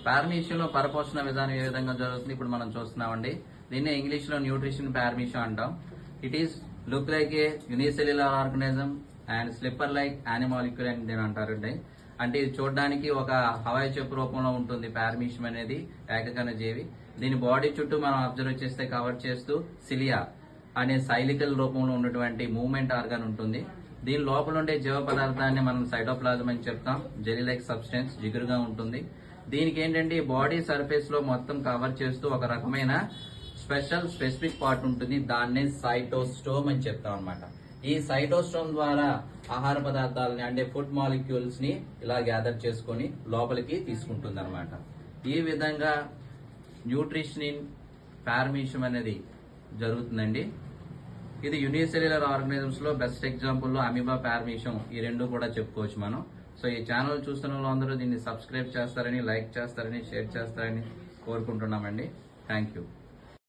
Paramecium లో పరపోషణ విధానం ఏ విధంగా జరుగుతుంది ఇప్పుడు మనం చూస్తున్నామండి. దీన్ని ఇంగ్లీష్ లో న్యూట్రిషన్ పారమీషియం అంటాం. It is look like a unicellular organism and slipper like animalcule అని దీని అంటారండి. అంటే ఇది చూడడానికి ఒక హవాయి చెప్పు రూపంలో ఉంటుంది. పారమీషియం అనేది ఏకకణ జీవి. దీని బాడీ చుట్టూ మనం అబ్జర్వ్ చేస్తే కవర్ చేస్తూ సిలియా అనే సైలికల్ రూపంలో ఉన్నటువంటి మూవ్మెంట్ ఆర్గాన్ ఉంటుంది. దీని లోపల ఉండే జీవ పదార్థాన్ని మనం సైటోప్లాజం అని చెప్తాం. జెలీ లైక్ సబ్స్టెన్స్ జిగురుగా ఉంటుంది. దీనికి ఏంటంటే బాడీ సర్ఫేస్ లో మొత్తం కవర్ చేస్తూ ఒక రకమైన స్పెసిఫిక్ పార్ట్ ఉంటుంది. దాన్నే సైటోస్టోమ్ అని చెప్తాం అనమాట. ఈ సైటోస్టోమ్ ద్వారా ఆహార పదార్థాలని అంటే ఫుడ్ మాలిక్యూల్స్ ని ఇలా గ్యాదర్ చేసుకుని లోపలికి తీసుకుంటుంది అనమాట. ఈ విధంగా న్యూట్రిషన్ ఇన్ పారమీషియం అనేది జరుగుతుందండి. ఇది యూనిసెల్యులర్ ఆర్గనిజమ్స్ లో బెస్ట్ ఎగ్జాంపుల్ లో అమీబా, పారమీషియం ఈ రెండు కూడా చెప్పుకోవచ్చు మనం. సో ఈ ఛానల్ చూస్తున్న వాళ్ళందరూ దీన్ని సబ్స్క్రైబ్ చేస్తారని, లైక్ చేస్తారని, షేర్ చేస్తారని కోరుకుంటున్నామండి. Thank you.